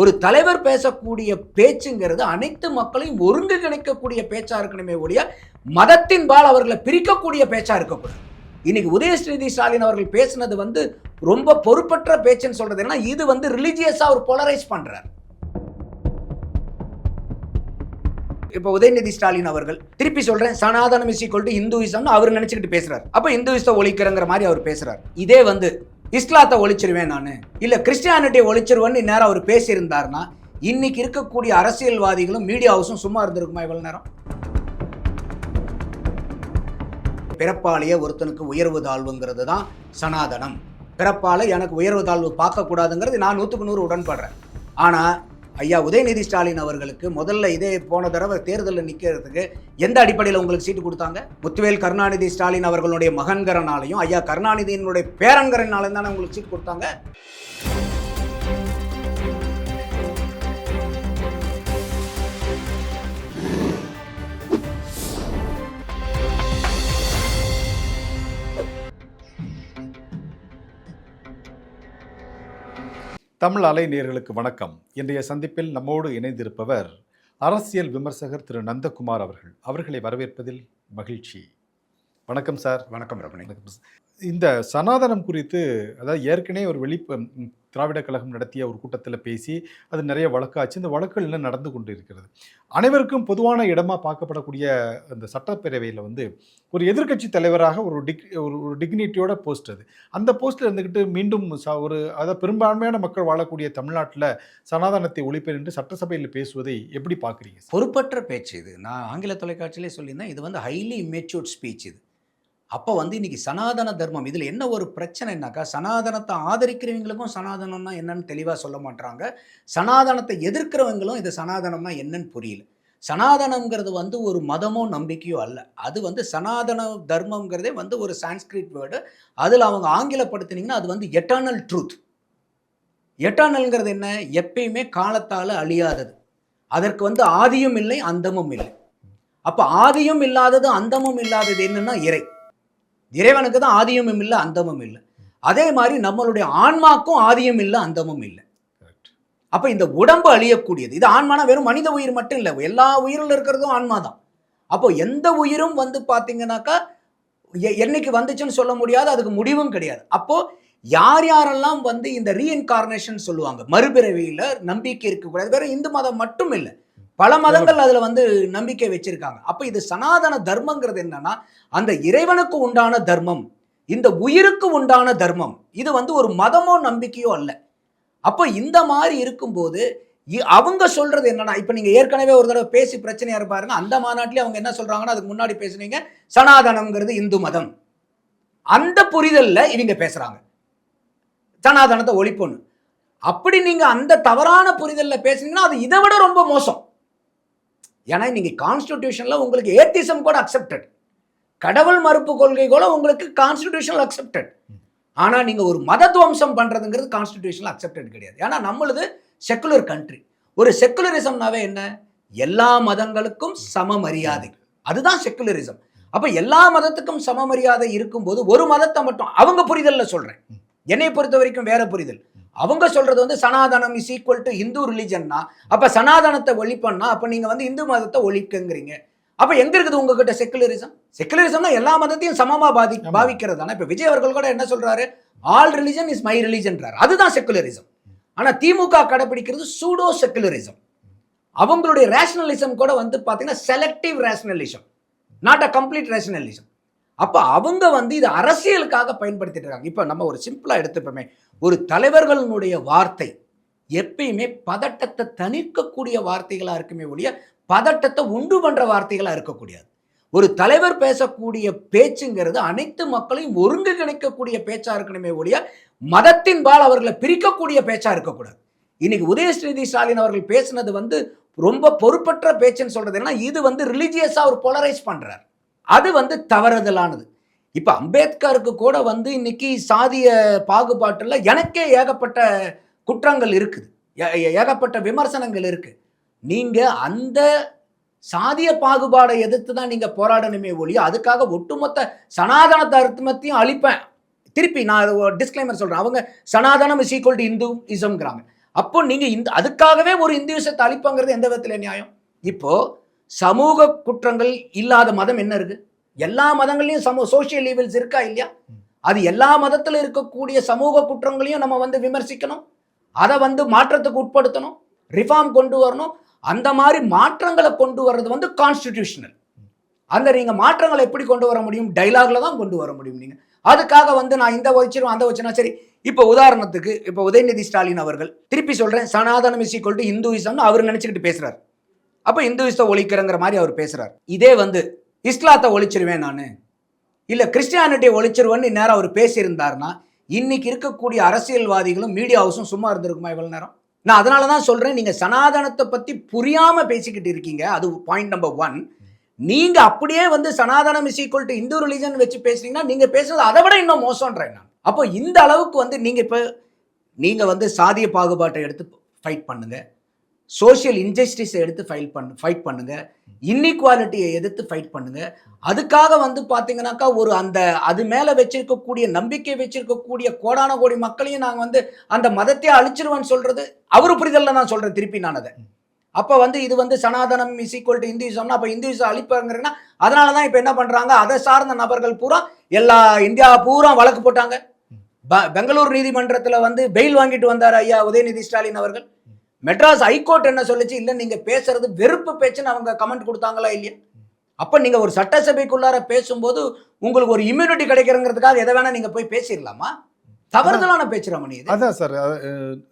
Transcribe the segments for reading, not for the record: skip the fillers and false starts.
ஒரு தலைவர் பேசக்கூடிய பேச்சுங்கிறது அனைத்து மக்களையும் ஒருங்கிணைக்கக்கூடிய பேச்சா இருக்கணுமே ஒழிய மதத்தின்பால் அவர்களை பிரிக்கக்கூடிய பேச்சா இருக்கக்கூடாது. இன்னைக்கு உதயநிதி ஸ்டாலின் அவர்கள் பேசினது ரொம்ப பொறுப்பற்ற பேச்சுன்னு சொல்றது என்ன, இது ரிலிஜியஸா அவர் போலரைஸ் பண்றார். இப்ப உதயநிதி ஸ்டாலின் அவர்கள் திருப்பி சொல்றேன், சனாதனம் இஸ் ஈக்குவல் டு இந்துயிசம் அவர் நினைச்சுக்கிட்டு பேசுறாரு. அப்ப இந்துயிசத்தை ஒழிக்கிறங்கிற மாதிரி அவர் பேசுறாரு. இதே இஸ்லாத்தை ஒழிச்சிருவேன் நானு, இல்ல கிறிஸ்டியானிட்டியை ஒழிச்சிருவேன்னு நேரம் அவர் பேசியிருந்தாருன்னா இன்னைக்கு இருக்கக்கூடிய அரசியல்வாதிகளும் மீடியா ஹவுஸும் சும்மா இருந்திருக்குமா இவ்வளவு நேரம்? பிறப்பாலேயே ஒருத்தனுக்கு உயர்வு தாழ்வுங்கிறது தான் சனாதனம். பிறப்பால எனக்கு உயர்வு தாழ்வு பார்க்கக்கூடாதுங்கிறது நான் 100க்கு 100 உடன்படுறேன். ஆனா ஐயா உதயநிதி ஸ்டாலின் அவர்களுக்கு முதல்ல இதே போன தடவை தேர்தலில் நிற்கிறதுக்கு எந்த அடிப்படையில் உங்களுக்கு சீட்டு கொடுத்தாங்க? முத்துவேல் கருணாநிதி ஸ்டாலின் அவர்களுடைய மகன்கரனாலையும் ஐயா கருணாநிதியினுடைய பேரன்கரனாலையும் தானே உங்களுக்கு சீட்டு கொடுத்தாங்க. தமிழ் அலை நேயர்களுக்கு வணக்கம். இன்றைய சந்திப்பில் நம்மோடு இணைந்திருப்பவர் அரசியல் விமர்சகர் திரு நந்தகுமார் அவர்களை வரவேற்பதில் மகிழ்ச்சி. வணக்கம் சார். வணக்கம் ரமணி. இந்த சனாதனம் குறித்து, அதாவது ஏற்கனவே ஒரு திராவிட கழகம் நடத்திய ஒரு கூட்டத்தில் பேசி அது நிறைய வழக்காச்சு. இந்த வழக்குகள் என்ன நடந்து கொண்டு இருக்கிறது. அனைவருக்கும் பொதுவான இடமா பார்க்கப்படக்கூடிய அந்த சட்டப்பேரவையில் ஒரு எதிர்க்கட்சி தலைவராக ஒரு டிக்னிட்டியோட போஸ்ட் அது. அந்த போஸ்ட்டில் இருந்துக்கிட்டு மீண்டும் அதாவது பெரும்பான்மையான மக்கள் வாழக்கூடிய தமிழ்நாட்டில் சனாதனத்தை ஒழிப்பேன் என்று சட்டசபையில் பேசுவதை எப்படி பார்க்குறீங்க? பொறுப்பற்ற பேச்சு இது. நான் ஆங்கில தொலைக்காட்சியிலே சொல்லியிருந்தேன், இது ஹைலி இம்மெச்சூர்ட் ஸ்பீச். இது அப்போ இன்னைக்கு சனாதன தர்மம் இதில் என்ன ஒரு பிரச்சனைனாக்கா, சனாதனத்தை ஆதரிக்கிறவங்களுக்கும் சனாதனம்னா என்னன்னு தெளிவாக சொல்ல மாட்டாங்க. சனாதனத்தை எதிர்க்கிறவங்களும் இது சனாதனம்னா என்னன்னு புரியல. சனாதனம்ங்கிறது ஒரு மதமோ நம்பிக்கையோ அல்ல. அது சனாதன தர்மம்ங்கிறதே ஒரு சான்ஸ்கிரிட் வேர்டு. அதில் அவங்க ஆங்கிலப்படுத்தினீங்கன்னா அது எட்டர்னல் ட்ரூத். எட்டர்னல்ங்கிறது என்ன? எப்பயுமே காலத்தால் அழியாதது. அதற்கு ஆதியும் இல்லை அந்தமும் இல்லை. அப்போ ஆதியும் இல்லாதது அந்தமும் இல்லாதது என்னன்னா இறைவனுக்கு தான் ஆதியும் இல்லை அந்தமும் இல்லை. அதே மாதிரி நம்மளுடைய ஆன்மாக்கும் ஆதியும் இல்லை அந்தமும் இல்லை. அப்போ இந்த உடம்பு அழியக்கூடியது. இது ஆன்மானா வெறும் மனித உயிர் மட்டும் இல்லை, எல்லா உயிரில் இருக்கிறதும் ஆன்மா தான். அப்போ எந்த உயிரும் பார்த்தீங்கன்னாக்கா என்னைக்கு வந்துச்சுன்னு சொல்ல முடியாது, அதுக்கு முடிவும் கிடையாது. அப்போ யார் யாரெல்லாம் இந்த ரீஇன்கார்னேஷன் சொல்லுவாங்க, மறுபிறவியில் நம்பிக்கை இருக்கக்கூடாது, வேற இந்து மதம் மட்டும் இல்லை, பல மதங்கள் அதுல நம்பிக்கை வச்சிருக்காங்க. அப்ப இது சனாதன தர்மங்கிறது என்னன்னா, அந்த இறைவனுக்கு உண்டான தர்மம், இந்த உயிருக்கு உண்டான தர்மம். இது ஒரு மதமோ நம்பிக்கையோ அல்ல. அப்போ இந்த மாதிரி இருக்கும்போது அவங்க சொல்றது என்னன்னா, இப்ப நீங்க ஏற்கனவே ஒரு தடவை பேசி பிரச்சனையா இருப்பாருங்க. அந்த மாநாட்டிலே அவங்க என்ன சொல்றாங்கன்னா, அதுக்கு முன்னாடி பேசுனீங்க சனாதனம்ங்கிறது இந்து மதம், அந்த புரிதல்ல இவங்க பேசுறாங்க சனாதனத்தை ஒழிப்புன்னு. அப்படி நீங்க அந்த தவறான புரிதல்ல பேசுனீங்கன்னா அது இதை விட ரொம்ப மோசம். ஏன்னா நீங்க கான்ஸ்டிடியூஷன்ல உங்களுக்கு ஏத்திசம் கூட அக்செப்டட், கடவுள் மறுப்பு கொள்கை கூட உங்களுக்கு கான்ஸ்டிடியூஷனல் அக்செப்டட். ஆனா நீங்க ஒரு மத துவம்சம் பண்றதுங்கிறது கான்ஸ்டிடியூஷனல் அக்செப்டட் கிடையாது. ஏன்னா நம்மளது செக்குலர் கண்ட்ரி. ஒரு செக்குலரிசம்னாவே என்ன? எல்லா மதங்களுக்கும் சம மரியாதை, அதுதான் செக்குலரிசம். அப்ப எல்லா மதத்துக்கும் சம மரியாதை இருக்கும்போது ஒரு மதத்தை மட்டும் அவங்க புரிதல்ல சொல்றேன், என்னை பொறுத்த வரைக்கும் வேற புரிதல். அவங்க சொல்றது சனாதனம் இஸ் ஈக்குவல் டு இந்து ரிலிஜன்னா, அப்ப சனாதனத்தை ஒழிப்பன்னா அப்ப நீங்க இந்து மதத்தை ஒழிக்குங்கிறீங்க. அப்ப எங்க இருக்குது உங்ககிட்ட செக்குலரிசம்? செக்குலரிசம்னா எல்லா மதத்தையும் சமமா பாவிக்கிறது தானே. இப்ப விஜய் அவர்கள் கூட என்ன சொல்றாரு, ஆல் ரிலிஜன் இஸ் மை ரிலிஜன்றாரு, அதுதான் செக்குலரிசம். ஆனா திமுக கடைபிடிக்கிறது சூடோ செக்குலரிசம். அவங்களுடைய ரேஷனலிசம் கூட பாத்தீங்கன்னா selective rationalism, not a complete rationalism. அப்ப அவங்க இது அரசியலுக்காக பயன்படுத்திட்டு இருக்காங்க. இப்ப நம்ம ஒரு சிம்பிளா எடுத்துப்போமே, ஒரு தலைவர்களுடைய வார்த்தை எப்பயுமே பதட்டத்தை தணிக்கக்கூடிய வார்த்தைகளா இருக்குமே ஒழிய பதட்டத்தை உண்டு பண்ற வார்த்தைகளா இருக்கக்கூடாது. ஒரு தலைவர் பேசக்கூடிய பேச்சுங்கிறது அனைத்து மக்களையும் ஒருங்கிணைக்கக்கூடிய பேச்சா இருக்கணுமே ஒழிய மதத்தின்பால் அவர்களை பிரிக்கக்கூடிய பேச்சா இருக்கக்கூடாது. இன்னைக்கு உதயநிதி ஸ்டாலின் அவர்கள் பேசினது ரொம்ப பொறுப்பற்ற பேச்சுன்னு சொல்றது என்ன, இது ரிலிஜியஸா அவர் போலரைஸ் பண்றார். அது தவறுதலானது. இப்ப அம்பேத்கருக்கு கூட இன்னைக்கு சாதிய பாகுபாட்டுல எனக்கே ஏகப்பட்ட குற்றங்கள் இருக்குது, ஏகப்பட்ட விமர்சனங்கள் இருக்கு. நீங்க அந்த சாதிய பாகுபாடை எதிர்த்து தான் நீங்க போராடணுமே ஒழிய அதுக்காக ஒட்டுமொத்த சனாதன தர்மத்தையும் அழிப்பேன். திருப்பி நான் டிஸ்க்ளைமர் சொல்றேன், அவங்க சனாதனம் இஸ் ஈக்குவல் டு இந்துயிசம்ங்கிறாங்க. அப்போ நீங்க அதுக்காகவே ஒரு இந்துவிசத்தை அழிப்பாங்கிறது எந்த விதத்துல நியாயம்? இப்போ சமூக குற்றங்கள் இல்லாத மதம் என்ன இருக்கு? எல்லா மதங்களையும் சோசியல் ஈவில்ஸ் இருக்கா இல்லையா? அது எல்லா மதத்துல இருக்கக்கூடிய சமூக குற்றங்களையும் நம்ம வந்து விமர்சிக்கணும், அதை வந்து மாற்றத்துக்கு உட்படுத்தணும், ரிஃபார்ம் கொண்டு வரணும். அந்த மாதிரி மாற்றங்களை கொண்டு வர்றது வந்து கான்ஸ்டிடியூஷனல். அந்த நீங்க மாற்றங்களை எப்படி கொண்டு வர முடியும்? டைலாக்ல தான் கொண்டு வர முடியும். நீங்க அதுக்காக வந்து நான் இந்த வச்சிருவேன் அந்த வச்சுனா சரி. இப்போ உதாரணத்துக்கு இப்போ உதயநிதி ஸ்டாலின் அவர்கள் திருப்பி சொல்றேன், சனாதனம் இஸ் ஈக்குவல் டு இந்துயிசம்னு அவர் நினைச்சுக்கிட்டு பேசுறாரு. அப்ப இந்துயிசத்தை ஒழிக்கிறங்கிற மாதிரி அவர் பேசுறாரு. இதே வந்து இஸ்லாத்தை ஒழிச்சிருவேன் நானு, இல்ல கிறிஸ்டியானிட்டியை ஒழிச்சிருவேன்னு நேரம் அவர் பேசியிருந்தாருன்னா இன்னைக்கு இருக்கக்கூடிய அரசியல்வாதிகளும் மீடியா ஹவுஸும் சும்மா இருந்திருக்குமா இவ்வளவு நேரம்? நான் அதனால தான் சொல்றேன், நீங்க சனாதனத்தை பத்தி புரியாம பேசிக்கிட்டு இருக்கீங்க. அது பாயிண்ட் நம்பர் 1. நீங்க அப்படியே வந்து சனாதனம் is equal to Hindu religion வச்சு பேசுறீங்கன்னா நீங்க பேசுறது அதை விட இன்னும் மோசம்ன்றேன் நான். அப்போ இந்த அளவுக்கு வந்து நீங்க வந்து சாதிய பாகுபாட்டை எடுத்து ஃபைட் பண்ணுங்க, சோஷியல் இன்ஜஸ்டிஸை எடுத்து ஃபைட் பண்ணுங்க, இன்இக்வாலிட்டியை எதிர்த்து ஃபைட் பண்ணுங்க. அதுக்காக வந்து பார்த்தீங்கன்னாக்கா ஒரு அது மேலே வச்சிருக்கக்கூடிய நம்பிக்கை வச்சிருக்கக்கூடிய கோடான கோடி மக்களையும் நாங்கள் வந்து அந்த மதத்தையே அழிச்சிருவேன்னு சொல்றது அவர் புரிதலில் தான் சொல்கிறேன். திருப்பி நான் அதை அப்போ வந்து இது வந்து சனாதனம் இஸ் ஈக்குவல் டு இந்துயிசம்னா அப்போ இந்துயிசம் அழிப்பாங்கன்னா அதனால தான் இப்போ என்ன பண்ணுறாங்க, அதை சார்ந்த நபர்கள் பூரா எல்லா இந்தியா பூரா வழக்கு போட்டாங்க. பெங்களூர் நீதிமன்றத்தில் வந்து பெயில் வாங்கிட்டு வந்தார் ஐயா உதயநிதி ஸ்டாலின் அவர்கள். மெட்ராஸ் ஹைகோர்ட் என்ன சொல்லிச்சு, இல்லை நீங்க பேசுறது வெறுப்பு பேச்சுன்னு அவங்க கமெண்ட் கொடுத்தாங்களா இல்லையா? அப்ப நீங்க ஒரு சட்டசபைக்குள்ளார பேசும்போது உங்களுக்கு ஒரு இம்யூனிட்டி கிடைக்கிறங்கிறதுக்காக எதை வேணா நீங்க போய் பேசிடலாமா? தவறுதலான பேச்சு ரமணி. அதான் சார்,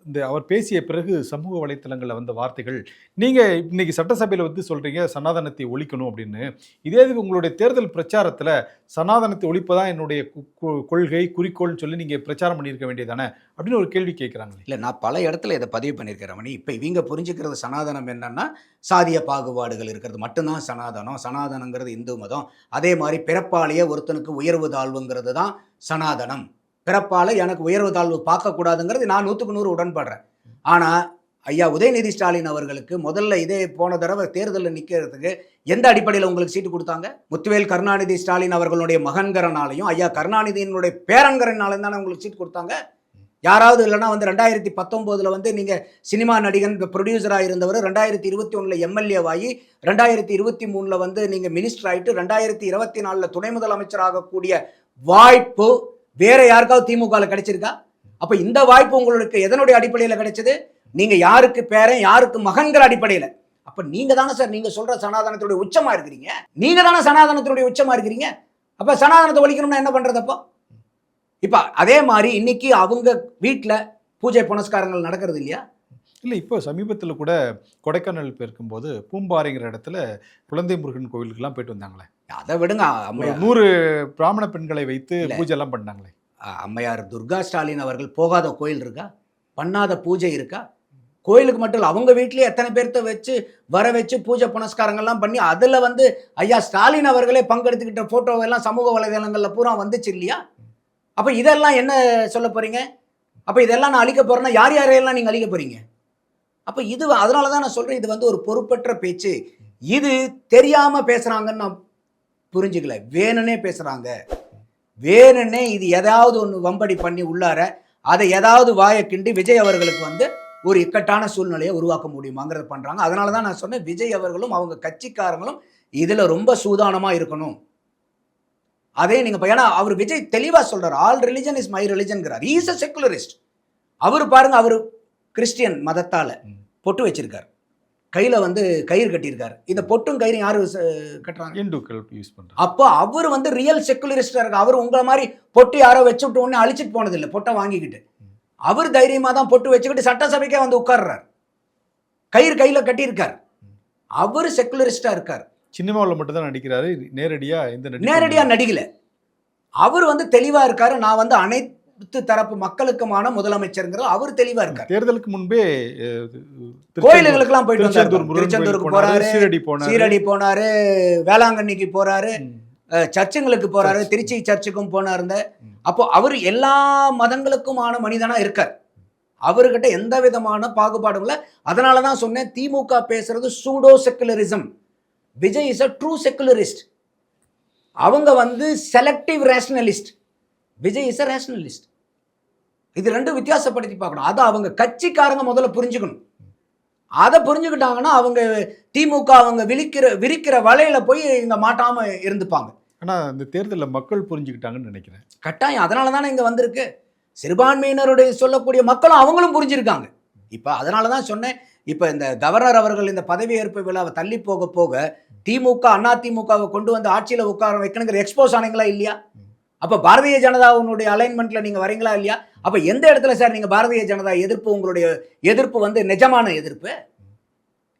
இந்த அவர் பேசிய பிறகு சமூக வலைத்தளங்களில் வந்த வார்த்தைகள், நீங்க இன்னைக்கு சட்டசபையில் வந்து சொல்றீங்க சனாதனத்தை ஒழிக்கணும் அப்படின்னு. இதே உங்களுடைய தேர்தல் பிரச்சாரத்தில் சனாதனத்தை ஒழிப்பதான் என்னுடைய கொள்கை குறிக்கோள்னு சொல்லி நீங்க பிரச்சாரம் பண்ணியிருக்க வேண்டியதானே அப்படின்னு ஒரு கேள்வி கேட்குறாங்க. இல்லை, நான் பல இடத்துல இதை பதிவு பண்ணியிருக்கிறேன் ரமணி. இப்போ இவங்க புரிஞ்சுக்கிறது சனாதனம் என்னன்னா சாதிய பாகுபாடுகள் இருக்கிறது மட்டும்தான் சனாதனம். சனாதனங்கிறது இந்து மதம். அதே மாதிரி பிறப்பாலேயே ஒருத்தனுக்கு உயர்வு தாழ்வுங்கிறது தான் சனாதனம். பிறப்பால் எனக்கு உயர்வு தாழ்வு பார்க்கக்கூடாதுங்கிறது நான் 100க்கு 100 உடன்படுறேன். ஆனால் ஐயா உதயநிதி ஸ்டாலின் அவர்களுக்கு முதல்ல இதே போன தடவை தேர்தலில் நிற்கிறதுக்கு எந்த அடிப்படையில் உங்களுக்கு சீட்டு கொடுத்தாங்க? முத்துவேல் கருணாநிதி ஸ்டாலின் அவர்களுடைய மகன்கரனாலையும் ஐயா கருணாநிதியினுடைய பேரன்கரனாலையும் தானே உங்களுக்கு சீட்டு கொடுத்தாங்க. யாராவது இல்லைனா வந்து 2019 வந்து நீங்கள் சினிமா நடிகன் ப்ரொடியூசராக இருந்தவர் 2021 எம்எல்ஏவாகி 2023 வந்து நீங்கள் மினிஸ்டர் ஆகிட்டு 2024 துணை முதலமைச்சர் ஆகக்கூடிய வாய்ப்பு வேற யாருக்காவது திமுகவில் கிடைச்சிருக்கா? அப்ப இந்த வாய்ப்பு உங்களுக்கு எதனுடைய அடிப்படையில் கிடைச்சது? நீங்க யாருக்கு பேரன் யாருக்கு மகன்கிற அடிப்படையில். அப்ப நீங்க தானே சார் நீங்க சொல்ற சனாதனத்துடைய உச்சமா இருக்கிறீங்க. நீங்க தானே சனாதனத்துடைய உச்சமா இருக்கிறீங்க. அப்ப சனாதனத்தை ஒழிக்கணும்னா என்ன பண்றது? அப்போ இப்ப அதே மாதிரி இன்னைக்கு அவங்க வீட்டில் பூஜை புனஸ்காரங்கள் நடக்கிறது இல்லையா? இல்லை, இப்போ சமீபத்தில் கூட கொடைக்கானல் போயிருக்கும்போது பூம்பாறைங்கிற இடத்துல குழந்தை முருகன் கோவிலுக்குலாம் போயிட்டு வந்தாங்களே. அதை விடுங்க, 100 பிராமண பெண்களை வைத்து பூஜை எல்லாம் பண்ணாங்களே. அம்மையார் துர்கா ஸ்டாலின் அவர்கள் போகாத கோயில் இருக்கா? பண்ணாத பூஜை இருக்கா? கோயிலுக்கு மட்டும் இல்லை, அவங்க வீட்லேயே எத்தனை பேர்த்த வர வச்சு பூஜை புனஸ்காரங்கள்லாம் பண்ணி அதில் வந்து ஐயா ஸ்டாலின் அவர்களே பங்கெடுத்துக்கிட்ட ஃபோட்டோவெல்லாம் சமூக வலைதளங்களில் பூரா வந்துச்சு இல்லையா? அப்போ இதெல்லாம் என்ன சொல்ல போறீங்க? அப்போ இதெல்லாம் நான் அழிக்க போறேன்னா யார் யாரையெல்லாம் நீங்கள் அழிக்க போறீங்க? அப்போ இது அதனால தான் நான் சொல்கிறேன், இது வந்து ஒரு பொறுப்பற்ற பேச்சு. இது தெரியாமல் பேசுகிறாங்கன்னு நான் புரிஞ்சுக்கல, வேணுன்னே பேசுகிறாங்க. வேணுன்னே இது ஏதாவது ஒன்று வம்படி பண்ணி உள்ளார அதை ஏதாவது வாயை கிண்டி விஜய் அவர்களுக்கு வந்து ஒரு இக்கட்டான சூழ்நிலையை உருவாக்க முடியுமாங்கிறத பண்ணுறாங்க. அதனால தான் நான் சொன்னேன், விஜய் அவர்களும் அவங்க கட்சிக்காரங்களும் இதில் ரொம்ப சூதானமாக இருக்கணும். அதே நீங்கள் ஏன்னா அவர் விஜய் தெளிவாக சொல்கிறார், ஆல் ரிலிஜன் இஸ் மை ரிலிஜன்கிறார். Is a secularist. அவர் பாருங்க, அவர் கிறிஸ்டியன் மதத்தால் பொட்டு வச்சிருக்கார், கையில் வந்து கயிறு கட்டியிருக்காரு. இந்த பொட்டும் கயிறு யாரு கட்டுறாங்க? இந்துக்கள் யூஸ் பண்ணுறாங்க. அப்போ அவர் வந்து ரியல் செக்குலரிஸ்டாக இருக்கு. அவர் உங்களை மாதிரி பொட்டு யாரோ வச்சு விட்டு ஒன்று அழிச்சிட்டு போனதில்லை. பொட்டை வாங்கிக்கிட்டு அவர் தைரியமாக தான் பொட்டு வச்சுக்கிட்டு சட்டசபைக்கே வந்து உட்கார்றார், கயிறு கையில் கட்டியிருக்கார். அவர் செக்குலரிஸ்டாக இருக்கார். சினிமாவில் மட்டும் தான் நடிக்கிறாரு, நேரடியாக நடிக்கல. அவர் வந்து தெளிவாக இருக்காரு, நான் வந்து அனைத்து தரப்பு மக்களுக்குமான முதலமைச்சருங்கிற அவர் தெளிவா இருக்கார். தேர்தலுக்கு முன்பே கோயில்களுக்கெல்லாம் போயிட்டு வந்தார். திருச்செந்தூருக்கு போறாரு, சீரடி போனாரு, வேளாங்கண்ணிக்கு போறாரு, சர்ச்சுங்களுக்கு போறாரு, திருச்சி சர்ச்சுக்கும் போனாரு. அப்போ அவர் எல்லா மதங்களுக்குமான மனிதனா இருக்கார். அவர்கிட்ட எந்த விதமான பாகுபாடும் இல்லை. அதனாலதான் சொன்னேன், திமுக பேசுறது pseudo secularism. Vijay is a true secularist. அவங்க வந்து selective rationalist. Vijay is a rationalist. இது ரெண்டும் வித்தியாசப்படுத்தி பார்க்கணும். அதை அவங்க கட்சிக்காரங்க முதல்ல புரிஞ்சுக்கணும். அதை புரிஞ்சுக்கிட்டாங்கன்னா அவங்க திமுக அவங்க விரிக்கிற வலையில போய் இங்க மாட்டாம இருந்துப்பாங்க. ஆனா இந்த தேர்தலில் மக்கள் புரிஞ்சுக்கிட்டாங்கன்னு நினைக்கிறேன். கட்டாயம் அதனால தானே இங்க வந்திருக்கு. சிறுபான்மையினருடைய சொல்லக்கூடிய மக்களும் அவங்களும் புரிஞ்சிருக்காங்க. இப்ப அதனால தான் சொன்னேன், இப்ப இந்த கவர்னர் அவர்கள் இந்த பதவியேற்பு விழாவை தள்ளி போக போக திமுக அதிமுகவை கொண்டு வந்து ஆட்சியில உட்கார வைக்கணுங்கிற எக்ஸ்போஸ் ஆனீங்களா இல்லையா? அப்ப பாரதிய ஜனதாவுடைய அலைன்மெண்ட்ல நீங்க வரீங்களா இல்லையா? அப்ப எந்த இடத்துல சார் நீங்க பாரதிய ஜனதா எதிர்ப்பு, உங்களுடைய எதிர்ப்பு வந்து நிஜமான எதிர்ப்பு?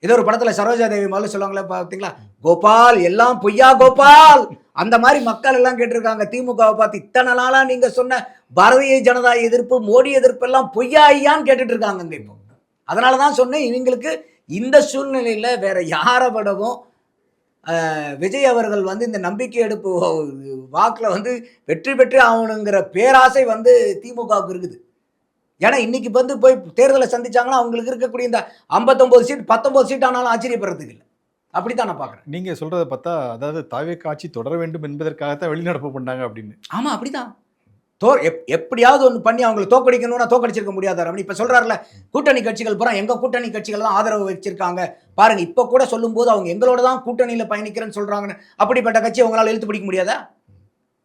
ஏதோ ஒரு படத்துல சரோஜா தேவி முதல்ல சொல்லுவாங்களே பார்த்தீங்களா, கோபால் எல்லாம் பொய்யா கோபால், அந்த மாதிரி மக்கள் எல்லாம் கேட்டிருக்காங்க திமுகவை பார்த்து. இத்தனை நாளா நீங்க சொன்ன பாரதிய ஜனதா எதிர்ப்பு, மோடி எதிர்ப்பு எல்லாம் பொய்யா ஐயான்னு கேட்டுட்டு இருக்காங்க இப்போ. அதனாலதான் சொன்னேன், இவங்களுக்கு இந்த சூழ்நிலையில வேற யாரை விடவும் விஜய் அவர்கள் வந்து இந்த நம்பிக்கை எடுப்பு வாக்குல வந்து வெற்றி பெற்றே ஆகணுங்கிற பேராசை வந்து திமுகவுக்கு இருக்குது. ஏன்னா இன்னைக்கு வந்து போய் தேர்தலை சந்திச்சாங்கன்னா அவங்களுக்கு இருக்கக்கூடிய இந்த 59 சீட் 19 சீட் ஆனாலும் ஆச்சரியப்படுறதுக்கு இல்லை. அப்படித்தான் நான் பார்க்குறேன். நீங்க சொல்றதை பார்த்தா அதாவது தாவேக்கா ஆட்சி தொடர வேண்டும் என்பதற்காகத்தான் வெளிநடப்பு பண்ணாங்க அப்படின்னு. ஆமா, அப்படிதான். எப்படியாவது ஒன்று பண்ணி அவங்களை தோக்கடிக்கணும்னா தோக்கடிச்சிருக்க முடியாத ரமணி. இப்போ சொல்றாருல, கூட்டணி கட்சிகள் பூரா எங்க கூட்டணி கட்சிகள் தான் ஆதரவு வச்சிருக்காங்க பாருங்க. இப்போ கூட சொல்லும்போது அவங்க எங்களோட தான் கூட்டணியில பயணிக்கிறேன்னு சொல்றாங்கன்னு. அப்படிப்பட்ட கட்சி அவங்களால இழுத்து பிடிக்க முடியாதா?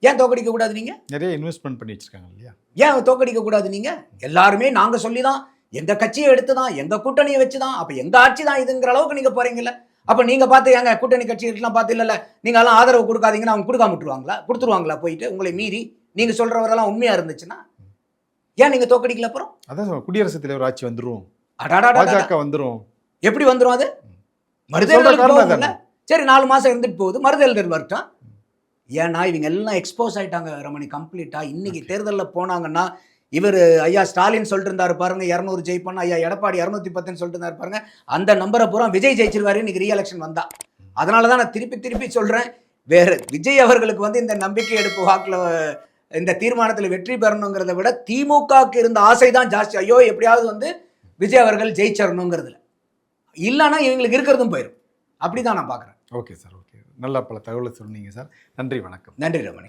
ஏன் தோக்கடிக்க கூடாது? நீங்க நிறைய இன்வெஸ்ட்மெண்ட் பண்ணி வச்சிருக்காங்க இல்லையா? ஏன் தோக்கடிக்க கூடாது? நீங்க எல்லாருமே நாங்க சொல்லி தான், எங்க கட்சியை எடுத்து தான், எங்க கூட்டணியை வச்சு தான், அப்ப எங்க ஆட்சி தான் இதுங்கிற அளவுக்கு நீங்க போறீங்கல்ல. அப்ப நீங்க பார்த்து எங்க கூட்டணி கட்சிகளுக்குலாம் பார்த்து இல்ல நீங்க எல்லாம் ஆதரவு கொடுக்காதீங்கன்னு அவங்க கொடுக்காம விட்டுருவாங்களா? கொடுத்துருவாங்களா? போயிட்டு உங்களை மீறி நீங்க சொல்றவரெல்லாம் உண்மையா இருந்துச்சுன்னா ஏன் நீங்க தோக்கடிக்கல? அப்புறம் அதான் குடியரசுத் தலைவர் ஆட்சி வந்துரும், அடாடாடா பாஜக வந்துரும். எப்படி வந்துரும்? அது மறுதேர்தல். சரி 4 மாசம் இருந்துட்டு போகுது, மறுதேர்தல் வரட்டும். ஏன்னா இவங்க எல்லாம் எக்ஸ்போஸ் ஆயிட்டாங்க ரமணி கம்ப்ளீட்டா. இன்னைக்கு தேர்தலில் போனாங்கன்னா இவர் ஐயா ஸ்டாலின் சொல்லிட்டு இருந்தாரு பாருங்க 200 ஜெயிப்போம், ஐயா எடப்பாடி 210 சொல்லிட்டு இருந்தாரு பாருங்க. அந்த நம்பரை பூரா விஜய் ஜெயிச்சிருவாரு இன்னைக்கு ரீஎலெக்ஷன் வந்தா. அதனாலதான் நான் திருப்பி சொல்றேன், வேற விஜய் அவர்களுக்கு வந்து இந்த நம்பிக்கை எடுப்பு வாக்குல இந்த தீர்மானத்தில் வெற்றி பெறணுங்கிறத விட திமுகவுக்கு இருந்த ஆசை தான் ஜாஸ்தி. ஐயோ எப்படியாவது வந்து விஜய் அவர்கள் ஜெயிச்சிடணுங்கிறதுல, இல்லைன்னா இவங்களுக்கு இருக்கிறதும் போயிடும். அப்படிதான் நான் பார்க்குறேன். ஓகே சார், ஓகே, நல்லா பல தகவலை சொன்னீங்க சார். நன்றி, வணக்கம். நன்றி ரமணி.